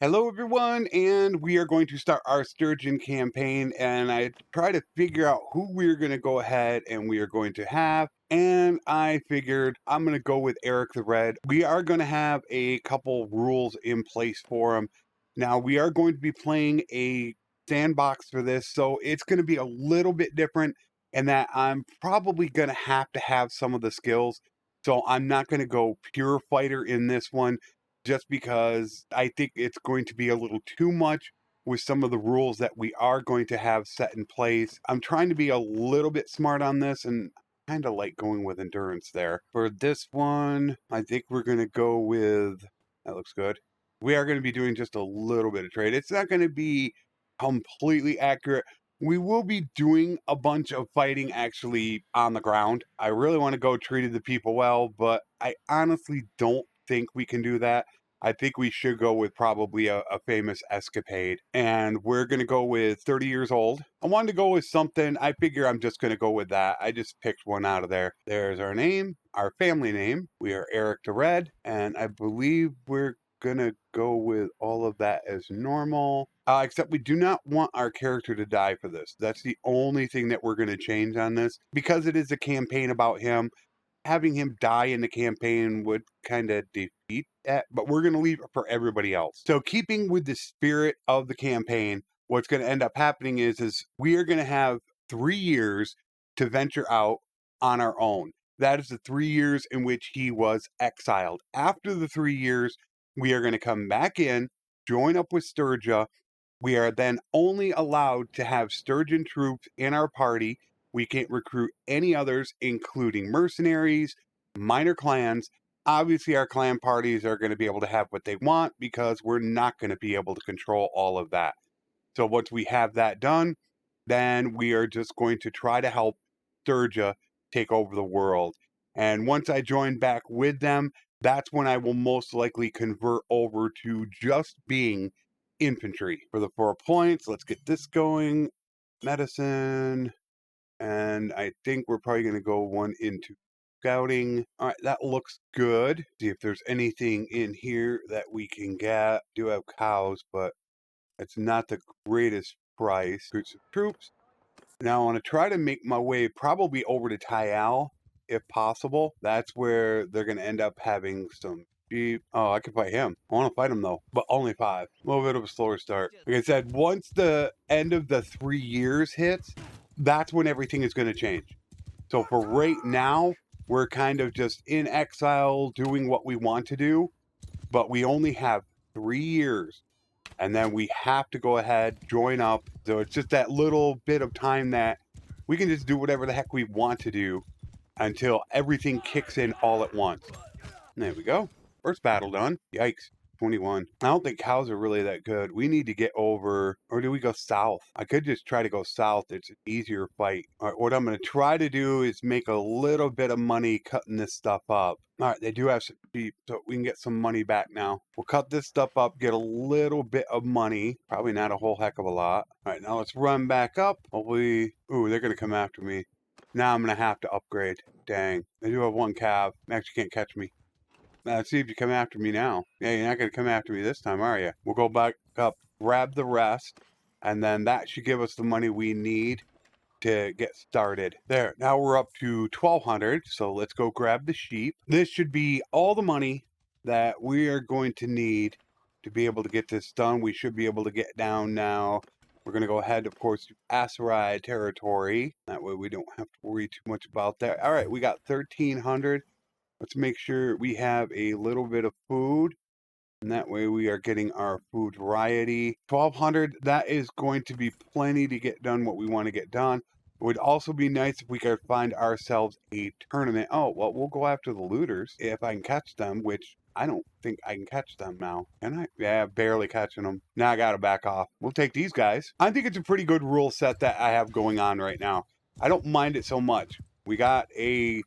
Hello everyone, and we are going to start our Sturgian campaign, and I try to figure out who we're going to go ahead and we are going to have, and I figured I'm going to go with Erik the Red. We are going to have a couple rules in place for him. Now, we are going to be playing a sandbox for this, so it's going to be a little bit different in that I'm probably going to have some of the skills, so I'm not going to go pure fighter in this one just because I think it's going to be a little too much with some of the rules that we are going to have set in place. I'm trying to be a little bit smart on this and kind of like going with endurance there. For this one, I think we're going to go with, that looks good. We are going to be doing just a little bit of trade. It's not going to be completely accurate. We will be doing a bunch of fighting actually on the ground. I really want to go treated the people well, but I honestly don't think we can do that. I think we should go with probably a famous escapade. And we're going to go with 30 years old. I wanted to go with something. I figure I'm just going to go with that. I just picked one out of there. There's our name, our family name. We are Erik the Red. And I believe we're going to go with all of that as normal. Except we do not want our character to die for this. That's the only thing that we're going to change on this. Because it is a campaign about him, having him die in the campaign would kind of defeat that, but we're going to leave it for everybody else. So keeping with the spirit of the campaign, what's going to end up happening is we are going to have 3 years to venture out on our own. That is the 3 years in which he was exiled. After the 3 years, we are going to come back in, join up with Sturgia. We are then only allowed to have Sturgian troops in our party. We can't recruit any others, including mercenaries, minor clans. Obviously, our clan parties are going to be able to have what they want because we're not going to be able to control all of that. So once we have that done, then we are just going to try to help Sturgia take over the world. And once I join back with them, that's when I will most likely convert over to just being infantry. For the 4 points, let's get this going. Medicine. And I think we're probably going to go one into scouting. All right, that looks good. See if there's anything in here that we can get. Do have cows, but it's not the greatest price. Recruit some troops. Now I want to try to make my way probably over to Tyal, if possible. That's where they're going to end up having some sheep. Oh, I can fight him. I want to fight him though, but only 5. A little bit of a slower start. Like I said, once the end of the 3 years hits, that's when everything is going to change. So for right now, we're kind of just in exile doing what we want to do, but we only have 3 years. And then we have to go ahead, join up. So it's just that little bit of time that we can just do whatever the heck we want to do until everything kicks in all at once. There we go. First battle done. Yikes. 21. I don't think cows are really that good. We need to get over, or do we go south? I could just try to go south. It's an easier fight. All right, what I'm going to try to do is make a little bit of money cutting this stuff up. All right, they do have some sheep, so we can get some money back now. We'll cut this stuff up, get a little bit of money. Probably not a whole heck of a lot. All right, now let's run back up. Hopefully, ooh, they're going to come after me. Now I'm going to have to upgrade. Dang. They do have 1 cav. They actually can't catch me. Let's see if you come after me now. Yeah, you're not going to come after me this time, are you? We'll go back up, grab the rest, and then that should give us the money we need to get started. There, now we're up to 1,200, so let's go grab the sheep. This should be all the money that we are going to need to be able to get this done. We should be able to get down now. We're going to go ahead, of course, to Asarai territory. That way we don't have to worry too much about that. All right, we got 1,300. Let's make sure we have a little bit of food. And that way we are getting our food variety. 1,200, that is going to be plenty to get done what we want to get done. It would also be nice if we could find ourselves a tournament. Oh, well, we'll go after the looters if I can catch them, which I don't think I can catch them now. Can I? Yeah, barely catching them. Now I got to back off. We'll take these guys. I think it's a pretty good rule set that I have going on right now. I don't mind it so much. We got a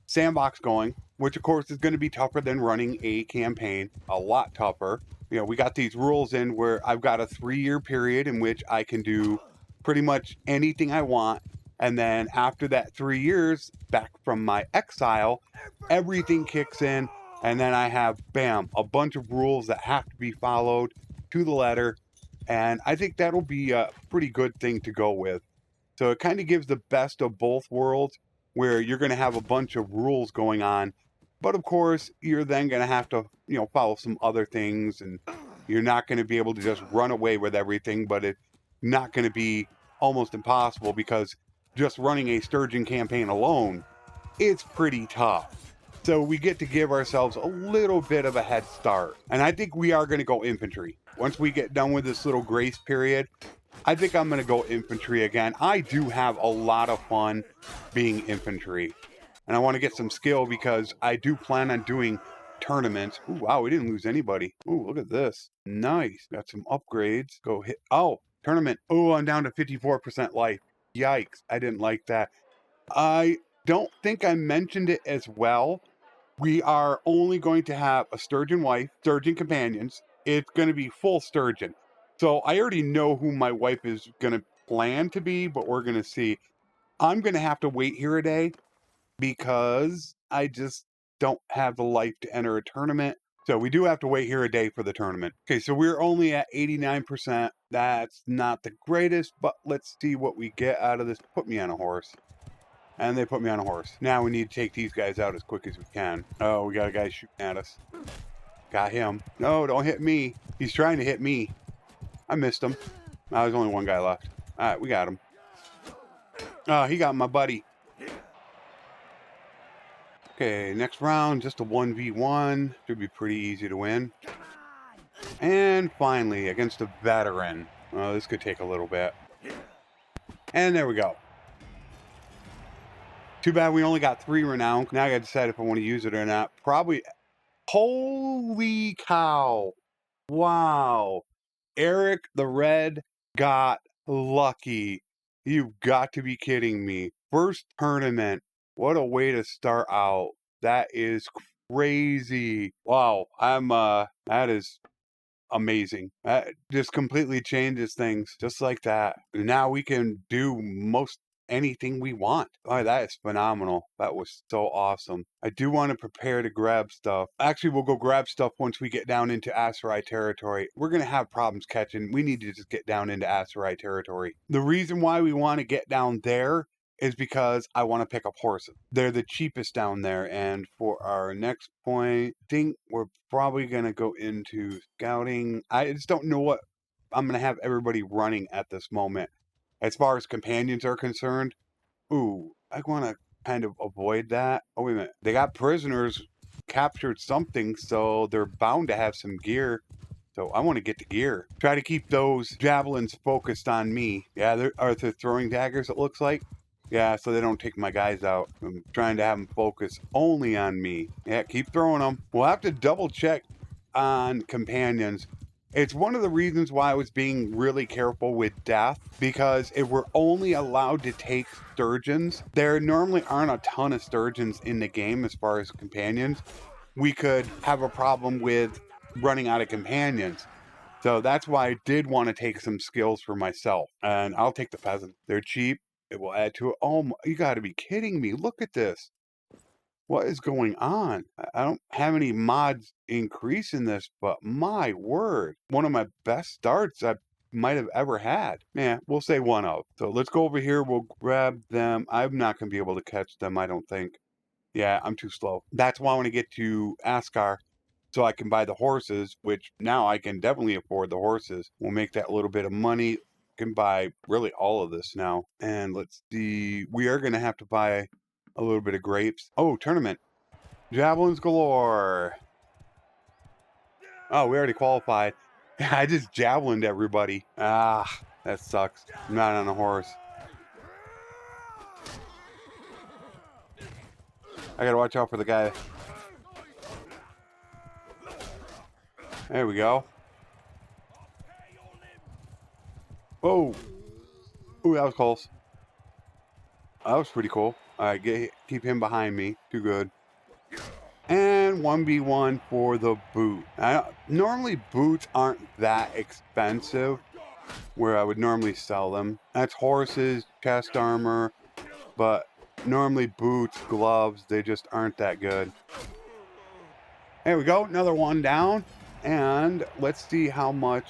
sandbox going, which of course is going to be tougher than running a campaign, a lot tougher. You know, we got these rules in where I've got a 3-year period in which I can do pretty much anything I want. And then after that 3 years, back from my exile, everything kicks in. And then I have, bam, a bunch of rules that have to be followed. to the letter, and I think that'll be a pretty good thing to go with. So it kind of gives the best of both worlds, where you're going to have a bunch of rules going on, but of course you're then going to have to, follow some other things, and you're not going to be able to just run away with everything, but it's not going to be almost impossible, because just running a Sturgian campaign alone, it's pretty tough. So we get to give ourselves a little bit of a head start. And I think we are going to go infantry. Once we get done with this little grace period, I think I'm going to go infantry again. I do have a lot of fun being infantry. And I want to get some skill, because I do plan on doing tournaments. Ooh, wow, we didn't lose anybody. Ooh, look at this. Nice. Got some upgrades. Go hit. Oh, tournament. Oh, I'm down to 54% life. Yikes. I didn't like that. I don't think I mentioned it as well. We are only going to have a Sturgian wife, Sturgian companions. It's going to be full Sturgian. So I already know who my wife is going to plan to be, but we're going to see. I'm going to have to wait here a day, because I just don't have the life to enter a tournament. So we do have to wait here a day for the tournament. Okay, so we're only at 89%. That's not the greatest, but let's see what we get out of this. Put me on a horse. And they put me on a horse. Now we need to take these guys out as quick as we can. Oh, we got a guy shooting at us. Got him. No, don't hit me. He's trying to hit me. I missed him. Oh, there's only one guy left. All right, we got him. Oh, he got my buddy. Okay, next round, just a 1v1. Should be pretty easy to win. And finally, against a veteran. Oh, this could take a little bit. And there we go. Too bad we only got 3 renown. Now I gotta decide if I want to use it or not. Probably. Holy cow. Wow. Erik the Red got lucky. You've got to be kidding me. First tournament. What a way to start out. That is crazy. Wow. That is amazing. That just completely changes things just like that. Now we can do most anything we want. Oh, that is phenomenal. That was so awesome. I do want to prepare to grab stuff. Actually, we'll go grab stuff once we get down into Aserai territory. We're going to have problems catching. We need to just get down into Aserai territory. The reason why we want to get down there is because I want to pick up horses. They're the cheapest down there. And for our next point, I think we're probably going to go into scouting. I just don't know what I'm going to have everybody running at this moment. As far as companions are concerned, ooh, I want to kind of avoid that. Oh, wait a minute. They got prisoners, captured something, so they're bound to have some gear. So I want to get the gear. Try to keep those javelins focused on me. Yeah, they're throwing daggers, it looks like. Yeah, so they don't take my guys out. I'm trying to have them focus only on me. Yeah, keep throwing them. We'll have to double check on companions. It's one of the reasons why I was being really careful with death, because if we're only allowed to take Sturgians, there normally aren't a ton of Sturgians in the game as far as companions. We could have a problem with running out of companions. So that's why I did want to take some skills for myself. And I'll take the peasant. They're cheap. It will add to it. Oh, you got to be kidding me. Look at this. What is going on? I don't have any mods increasing this, but my word, one of my best starts I might have ever had. Yeah, we'll say one of. So let's go over here. We'll grab them. I'm not going to be able to catch them, I don't think. Yeah, I'm too slow. That's why I want to get to Askar, so I can buy the horses, which now I can definitely afford the horses. We'll make that little bit of money. Can buy really all of this now. And let's see. We are going to have to buy a little bit of grapes. Oh, tournament. Javelins galore. Oh, we already qualified. I just javelined everybody. Ah, that sucks. I'm not on a horse. I gotta watch out for the guy. There we go. Oh. Ooh, that was close. That was pretty cool. All right, keep him behind me. Too good. And 1v1 for the boot. Normally, boots aren't that expensive where I would normally sell them. That's horses, chest armor, but normally boots, gloves, they just aren't that good. There we go. Another one down. And let's see how much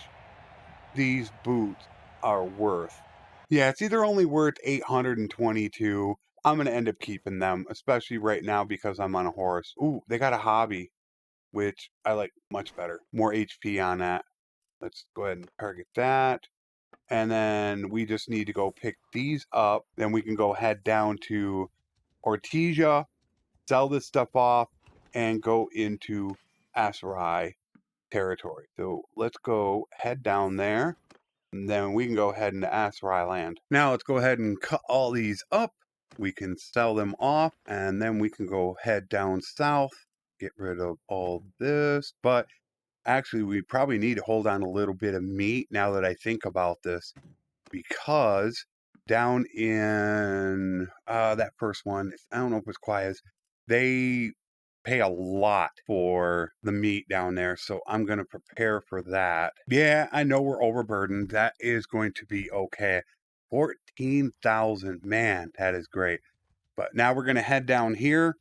these boots are worth. Yeah, it's either only worth 822. I'm going to end up keeping them, especially right now because I'm on a horse. Ooh, they got a hobby, which I like much better. More HP on that. Let's go ahead and target that. And then we just need to go pick these up. Then we can go head down to Ortesia, sell this stuff off, and go into Asarai territory. So let's go head down there. And then we can go ahead into Asarai land. Now let's go ahead and cut all these up. We can sell them off, and then we can go head down south, get rid of all this. But actually, we probably need to hold on a little bit of meat now that I think about this, because down in that first one, I don't know if it's Quias, they pay a lot for the meat down there, so I'm going to prepare for that. Yeah, I know we're overburdened. That is going to be okay. 14,000, man, that is great. But now we're going to head down here.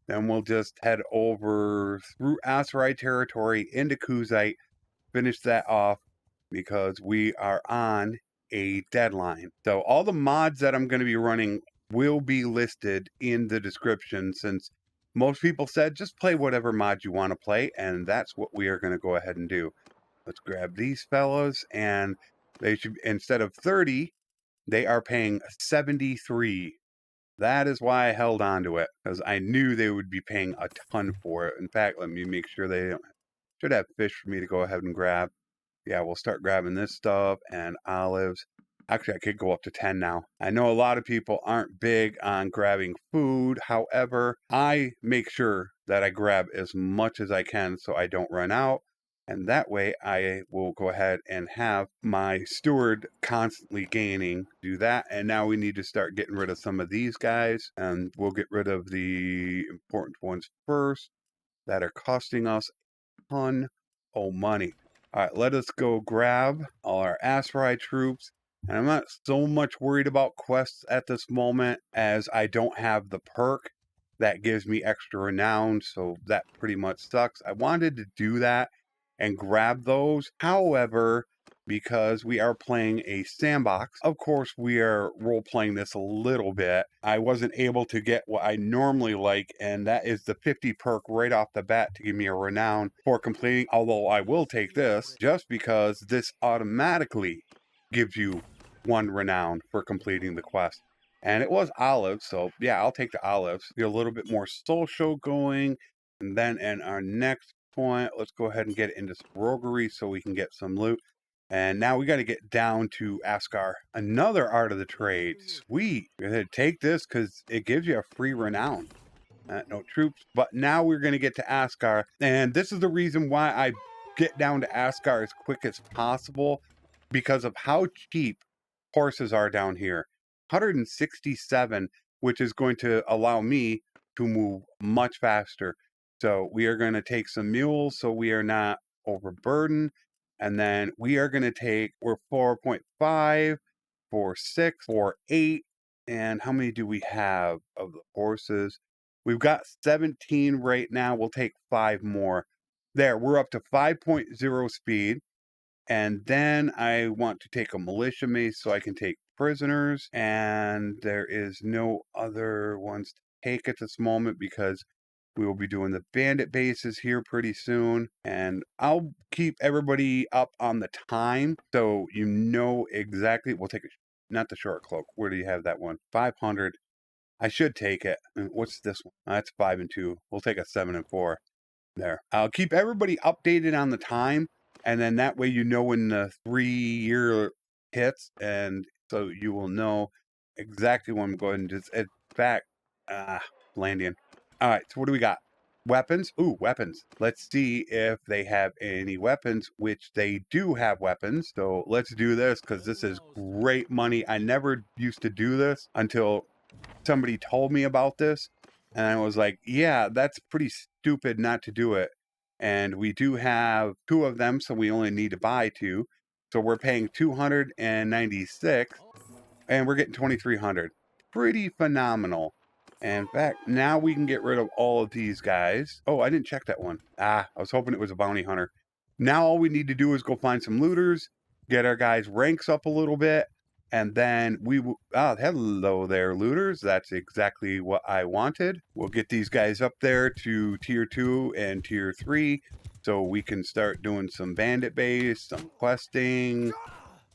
Then we'll just head over through Asarai territory into Kuzite, finish that off because we are on a deadline. So all the mods that I'm going to be running will be listed in the description, since most people said just play whatever mod you want to play, and that's what we are going to go ahead and do. Let's grab these fellas, and they should, instead of 30, they are paying 73. That is why I held on to it, because I knew they would be paying a ton for it. In fact, let me make sure they should have fish for me to go ahead and grab. Yeah, we'll start grabbing this stuff and olives. Actually, I could go up to 10 now. I know a lot of people aren't big on grabbing food. However, I make sure that I grab as much as I can so I don't run out. And that way I will go ahead and have my steward constantly gaining. Do that. And now we need to start getting rid of some of these guys. And we'll get rid of the important ones first that are costing us a ton of money. All right, let us go grab all our Asarai troops. And I'm not so much worried about quests at this moment, as I don't have the perk that gives me extra renown, so that pretty much sucks. I wanted to do that and grab those. However, because we are playing a sandbox, of course we are role playing this a little bit. I wasn't able to get what I normally like, and that is the 50 perk right off the bat to give me a renown for completing, although I will take this just because this automatically gives you 1 renown for completing the quest. And it was olives, so yeah, I'll take the olives. Get a little bit more social going, and then in our next point, let's go ahead and get into some roguery so we can get some loot. And now we got to get down to Askar, another art of the trade. Sweet. Go ahead, take this because it gives you a free renown. No troops. But now we're going to get to Askar. And this is the reason why I get down to Askar as quick as possible, because of how cheap horses are down here. 167, which is going to allow me to move much faster. So we are going to take some mules so we are not overburdened. And then we are going to take, we're 4.5, 4.6, 4.8. And how many do we have of the horses? We've got 17 right now. We'll take 5 more. There, we're up to 5.0 speed. And then I want to take a militia mace so I can take prisoners. And there is no other ones to take at this moment because we will be doing the bandit bases here pretty soon. And I'll keep everybody up on the time so you know exactly. We'll take not the short cloak. Where do you have that one? 500. I should take it. What's this one? That's 5 and 2. We'll take a 7 and 4. There. I'll keep everybody updated on the time. And then that way you know when the 3-year hits. And so you will know exactly when I'm going to just, in fact, landing. All right, so what do we got? Weapons? Ooh, weapons. Let's see if they have any weapons, which they do have weapons. So let's do this because this is great money. I never used to do this until somebody told me about this. And I was like, yeah, that's pretty stupid not to do it. And we do have 2 of them, so we only need to buy 2. So we're paying 296 and we're getting 2,300. Pretty phenomenal. And in fact, now we can get rid of all of these guys. Oh, I didn't check that one. I was hoping it was a bounty hunter. Now all we need to do is go find some looters, get our guys' ranks up a little bit, and then we will... Oh, hello there, looters. That's exactly what I wanted. We'll get these guys up there to tier 2 and tier 3, so we can start doing some bandit base, some questing.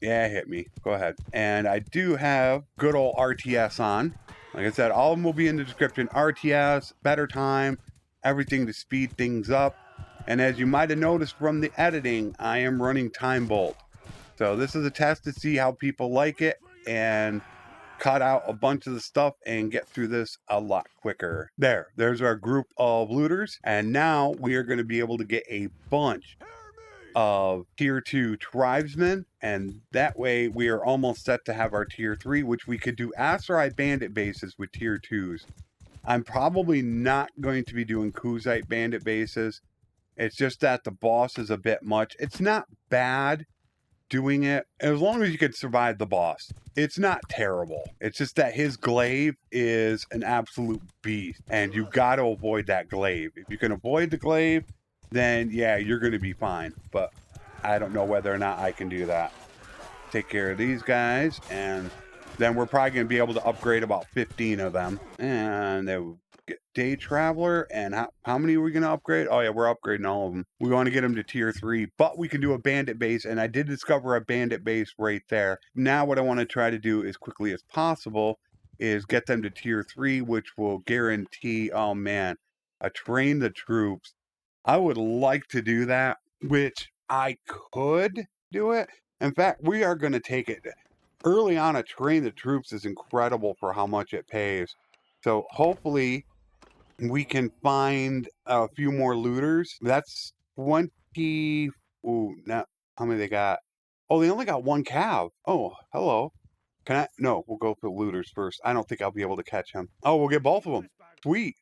Yeah, hit me. Go ahead. And I do have good old RTS on. Like I said, all of them will be in the description. RTS, better time, everything to speed things up. And as you might have noticed from the editing, I am running Time Bolt. So this is a test to see how people like it and cut out a bunch of the stuff and get through this a lot quicker. There's our group of looters. And now we are going to be able to get a bunch of tier 2 tribesmen, and that way we are almost set to have our tier 3, which we could do Asteroid bandit bases with tier 2s. I'm probably not going to be doing Kuzite bandit bases. It's just that the boss is a bit much. It's not bad doing it as long as you can survive the boss. It's not terrible. It's just that his glaive is an absolute beast, and you got to avoid that glaive. If you can avoid the glaive, then yeah, you're going to be fine. But I don't know whether or not I can do that. Take care of these guys, and then we're probably going to be able to upgrade about 15 of them. And then get Day Traveler, and how many are we going to upgrade? Oh yeah, we're upgrading all of them. We want to get them to tier 3, but we can do a bandit base, and I did discover a bandit base right there. Now what I want to try to do as quickly as possible is get them to tier 3, which will guarantee, oh man, a train the troops. I would like to do that, which I could do it. In fact, we are going to take it. Early on, a train the troops is incredible for how much it pays. So hopefully we can find a few more looters. That's 20. Ooh, now, how many they got? Oh, they only got one cav. Oh, hello. Can I? No, we'll go for looters first. I don't think I'll be able to catch him. Oh, we'll get both of them. Sweet.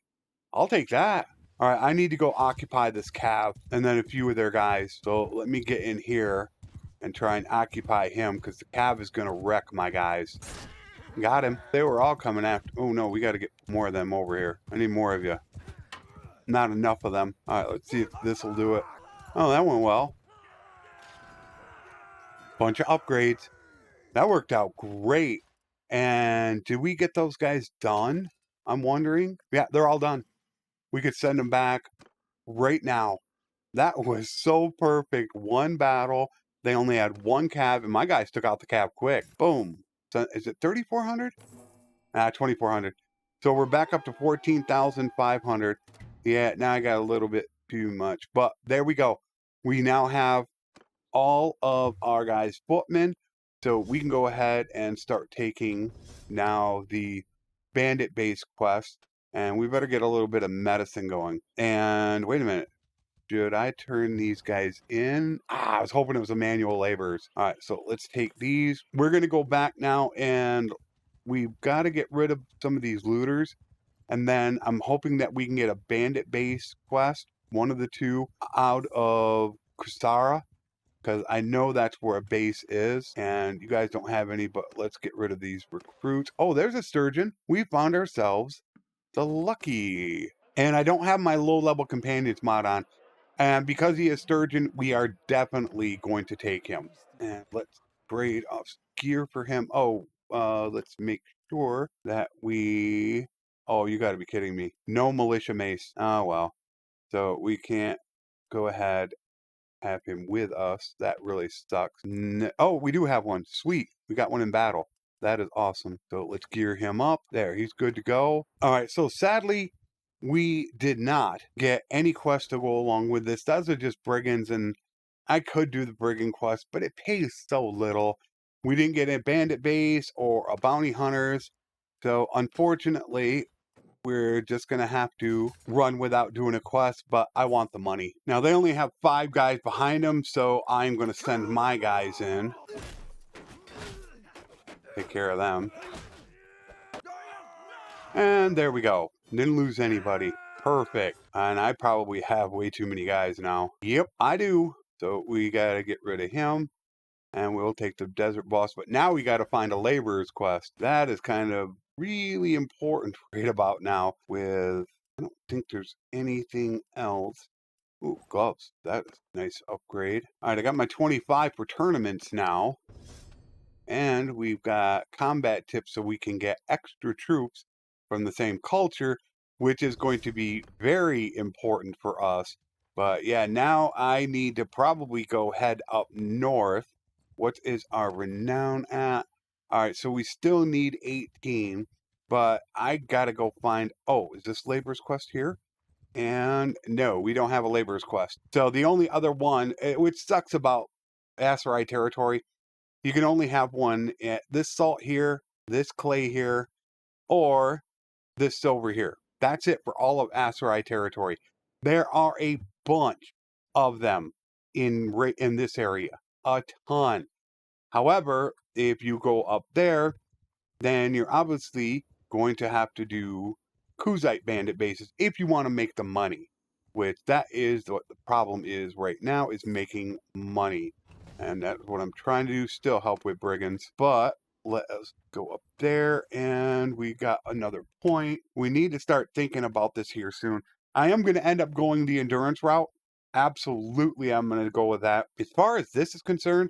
I'll take that. All right, I need to go occupy this cav and then a few of their guys. So let me get in here and try and occupy him because the cav is going to wreck my guys. Got him. They were all coming after. Oh, no, we got to get more of them over here. I need more of you. Not enough of them. All right, let's see if this will do it. Oh, that went well. Bunch of upgrades. That worked out great. And did we get those guys done? I'm wondering. Yeah, they're all done. We could send them back right now. That was so perfect. One battle. They only had one cav, and my guys took out the cav quick. Boom. So is it 3,400? 2,400. So we're back up to 14,500. Yeah, now I got a little bit too much. But there we go. We now have all of our guys' footmen. So we can go ahead and start taking now the bandit base quest. And we better get a little bit of medicine going. And wait a minute. Should I turn these guys in? I was hoping it was a manual laborers. All right, so let's take these. We're going to go back now, and we've got to get rid of some of these looters. And then I'm hoping that we can get a bandit base quest, one of the two, out of Kusara, because I know that's where a base is. And you guys don't have any, but let's get rid of these recruits. Oh, there's a Sturgian. We found ourselves the Lucky. And I don't have my low-level companions mod on. And because he is Sturgian, we are definitely going to take him. And let's trade off gear for him. Oh, let's make sure that we... Oh, you got to be kidding me. No militia mace. Oh, well. So we can't go ahead have him with us. That really sucks. Oh, we do have one. Sweet. We got one in battle. That is awesome. So let's gear him up. There, he's good to go. All right, so sadly, we did not get any quest to go along with this. Those are just brigands, and I could do the brigand quest, but it pays so little. We didn't get a bandit base or a bounty hunters. So unfortunately, we're just going to have to run without doing a quest, but I want the money. Now, they only have 5 guys behind them, so I'm going to send my guys in. Take care of them. And there we go. Didn't lose anybody. Perfect. And I probably have way too many guys now. Yep, I do. So we got to get rid of him. And we'll take the desert boss. But now we got to find a laborer's quest. That is kind of really important right about now with... I don't think there's anything else Ooh, gloves. That's a nice upgrade. All right, I got my 25 for tournaments now. And we've got combat tips so we can get extra troops from the same culture, which is going to be very important for us. But yeah, now I need to probably go head up north. What is our renown at? All right, so we still need 18, but I got to go find. Oh, is this labor's quest here? And no, we don't have a labor's quest. So the only other one, which sucks about Aserai territory, you can only have one at this salt here, this clay here, or this silver here. That's it for all of Aserai territory. There are a bunch of them in this area, a ton. However, if you go up there, then you're obviously going to have to do Kuzite bandit bases if you want to make the money, which that is what the problem is right now, is making money. And that's what I'm trying to do, still help with brigands. But let us go up there, and we got another point. We need to start thinking about this here soon. I am going to end up going the endurance route. Absolutely, I'm going to go with that. As far as this is concerned,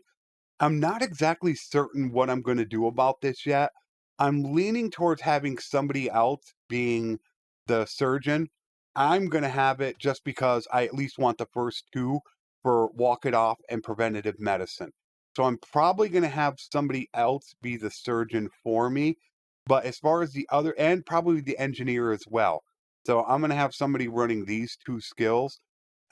I'm not exactly certain what I'm going to do about this yet. I'm leaning towards having somebody else being the surgeon. I'm going to have it just because I at least want the first two for walk it off and preventative medicine. So I'm probably going to have somebody else be the surgeon for me. But as far as the other, and probably the engineer as well. So I'm going to have somebody running these two skills.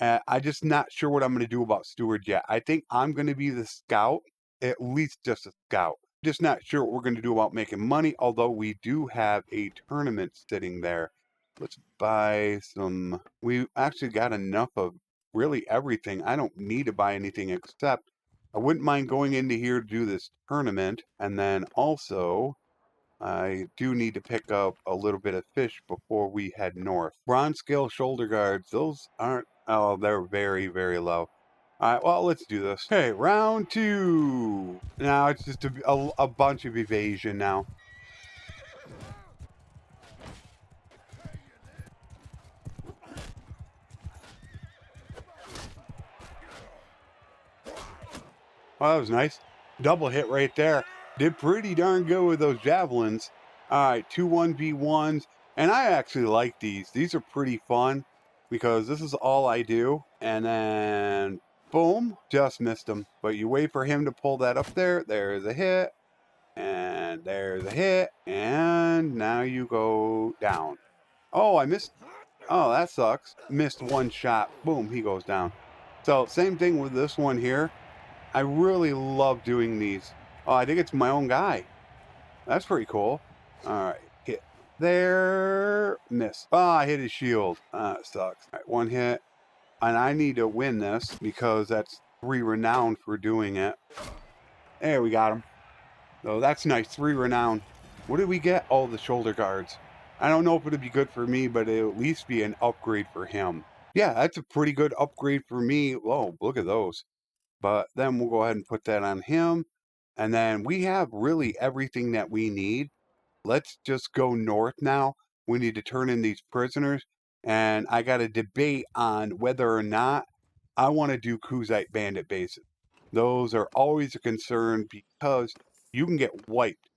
I'm just not sure what I'm going to do about steward yet. I think I'm going to be the scout, at least just a scout. Just not sure what we're going to do about making money, although we do have a tournament sitting there. Let's buy some. We actually got enough of really everything. I don't need to buy anything except I wouldn't mind going into here to do this tournament. And then also, I do need to pick up a little bit of fish before we head north. Bronze scale shoulder guards, those aren't, oh, they're very, very low. All right, well, let's do this. Okay, round two. Now it's just a bunch of evasion now. Well, that was nice. Double hit right there. Did pretty darn good with those javelins. All right, 2 1v1s. And I actually like these. These are pretty fun because this is all I do. And then, boom, just missed him. But you wait for him to pull that up there. There's a hit. And there's a hit. And now you go down. Oh, I missed. Oh, that sucks. Missed one shot. Boom, he goes down. So, same thing with this one here. I really love doing these. Oh, I think it's my own guy. That's pretty cool. All right, hit there, miss. Oh, I hit his shield. It sucks. All right, one hit, and I need to win this because that's 3 renown for doing it. There, we got him. So that's nice, 3 renown. What did we get? Oh, the shoulder guards. I don't know if it'd be good for me, but it'll at least be an upgrade for him. Yeah, that's a pretty good upgrade for me. Whoa, look at those. But then we'll go ahead and put that on him. And then we have really everything that we need. Let's just go north now. We need to turn in these prisoners. And I got a debate on whether or not I want to do Kuzite bandit bases. Those are always a concern because you can get wiped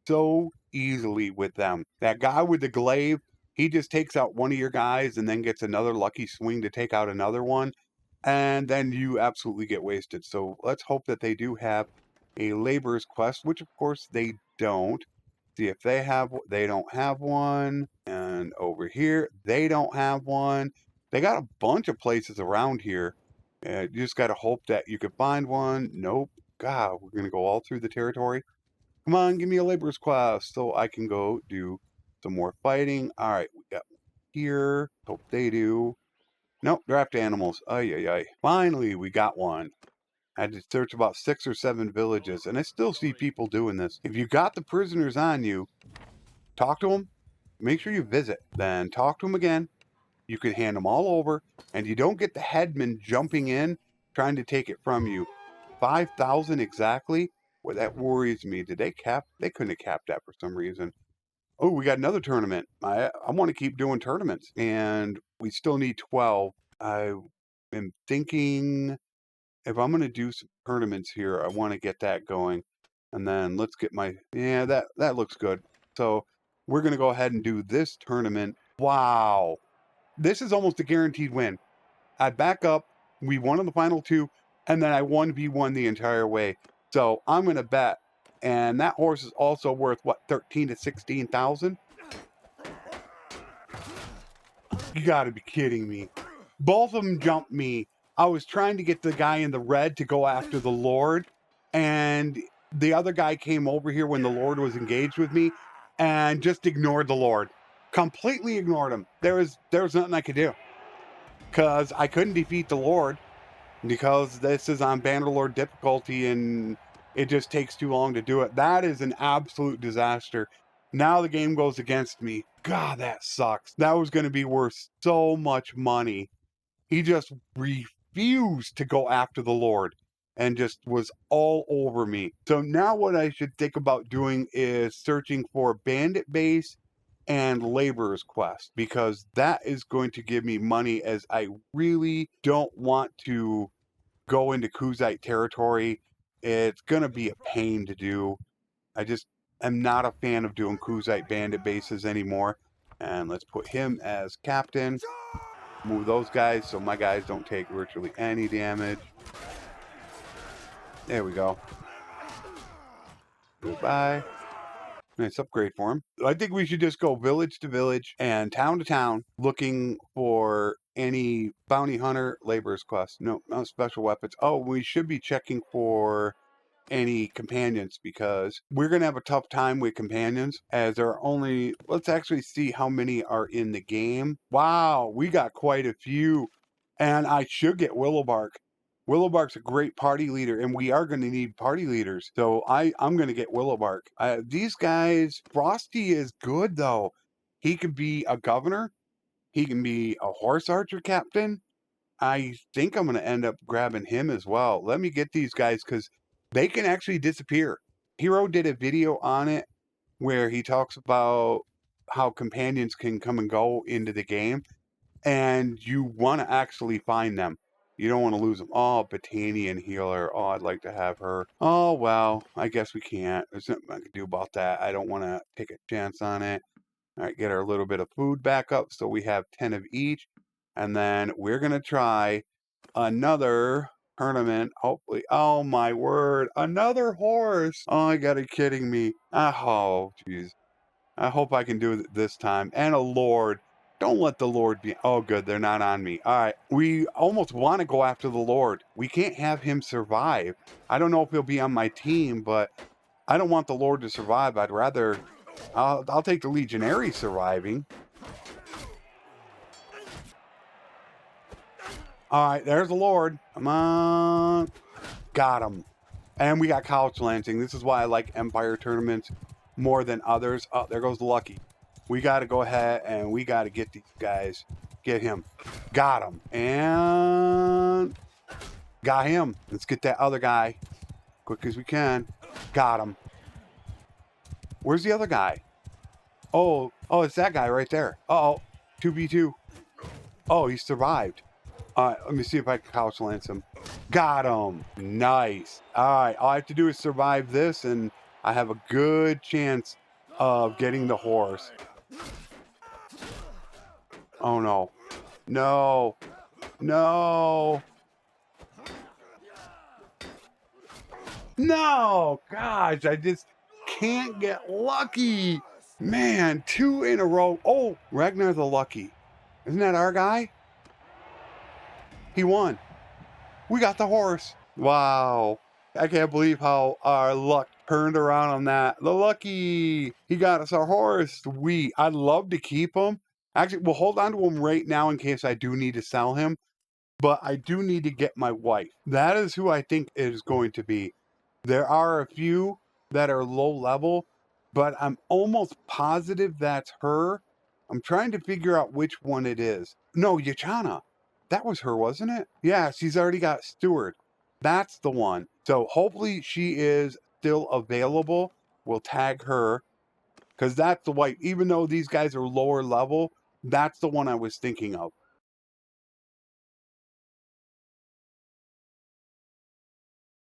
so easily with them. That guy with the glaive, he just takes out one of your guys and then gets another lucky swing to take out another one. And then you absolutely get wasted. So let's hope that they do have a laborer's quest, which of course they don't. See if they don't have one. And over here, they don't have one. They got a bunch of places around here. You just got to hope that you could find one. Nope. God, we're going to go all through the territory. Come on, give me a laborer's quest so I can go do some more fighting. All right, we got one here. Hope they do. Nope, draft animals. Ay, ay, ay. Finally, we got one. I had to search about 6 or 7 villages, and I still see people doing this. If you got the prisoners on you, talk to them. Make sure you visit. Then talk to them again. You can hand them all over, and you don't get the headman jumping in trying to take it from you. 5,000 exactly? Well, that worries me. Did they cap? They couldn't have capped that for some reason. Oh, we got another tournament. I want to keep doing tournaments, and we still need 12. am thinking if I'm going to do some tournaments here, I want to get that going. And then let's get my, yeah, that looks good. So we're going to go ahead and do this tournament. Wow. This is almost a guaranteed win. I back up. We won on the final two, and then I 1v1 the entire way. So I'm going to bet. And that horse is also worth, what, 13 to 16,000? You got to be kidding me. Both of them jumped me. I was trying to get the guy in the red to go after the Lord, and the other guy came over here when the Lord was engaged with me and just ignored the Lord. Completely ignored him. There was nothing I could do because I couldn't defeat the Lord because this is on Bannerlord difficulty and it just takes too long to do it. That is an absolute disaster. Now the game goes against me. God, that sucks. That was going to be worth so much money. He just refused to go after the Lord and just was all over me. So now what I should think about doing is searching for bandit base and laborer's quest, because that is going to give me money, as I really don't want to go into Kuzite territory. It's going to be a pain to do. I just am not a fan of doing Kuzite bandit bases anymore. And let's put him as captain. Move those guys so my guys don't take virtually any damage. There we go. Goodbye. Nice upgrade for him. I think we should just go village to village and town to town looking for any bounty hunter laborer's quest. No, not special weapons. Oh, we should be checking for any companions, because we're going to have a tough time with companions, as there are only, let's actually see how many are in the game. Wow, we got quite a few, and I should get Willowbark. Willowbark's a great party leader, and we are going to need party leaders, so I'm going to get Willowbark. These guys, Frosty is good though. He could be a governor, he can be a horse archer captain. I think I'm going to end up grabbing him as well. Let me get these guys, because they can actually disappear. Hero did a video on it where he talks about how companions can come and go into the game, and you want to actually find them. You don't want to lose them. Oh, Botanian healer. Oh, I'd like to have her. Oh, well, I guess we can't. There's nothing I can do about that. I don't want to take a chance on it. All right, get our little bit of food back up so we have 10 of each. And then we're going to try another tournament. Hopefully. Oh, my word. Another horse. Oh, you got to be kidding me. Oh, jeez. I hope I can do it this time. And a Lord. Don't let the Lord be. Oh, good. They're not on me. All right. We almost want to go after the Lord. We can't have him survive. I don't know if he'll be on my team, but I don't want the Lord to survive. I'd rather. I'll take the Legionary surviving. All right. There's the Lord. Come on. Got him. And we got Couch Lancing. This is why I like Empire tournaments more than others. Oh, there goes the Lucky. We got to go ahead and we got to get these guys. Get him. Got him. And got him. Let's get that other guy quick as we can. Got him. Where's the other guy? Oh, it's that guy right there. Uh-oh. 2v2. Oh, he survived. All right, let me see if I can Couch Lance him. Got him. Nice. All right, all I have to do is survive this, and I have a good chance of getting the horse. Oh, no. No. No. No. Gosh, I just can't get lucky. Man, 2 in a row. Oh, Ragnar the Lucky. Isn't that our guy? He won. We got the horse. Wow. I can't believe how our luck turned around on that. The Lucky. He got us our horse. Sweet. I'd love to keep him. Actually, we'll hold on to him right now in case I do need to sell him. But I do need to get my wife. That is who I think it is going to be. There are a few that are low level, but I'm almost positive that's her. I'm trying to figure out which one it is. No, Yachana. That was her, wasn't it? Yeah, she's already got Steward. That's the one. So hopefully she is still available. We'll tag her, because that's the wife. Even though these guys are lower level, that's the one I was thinking of.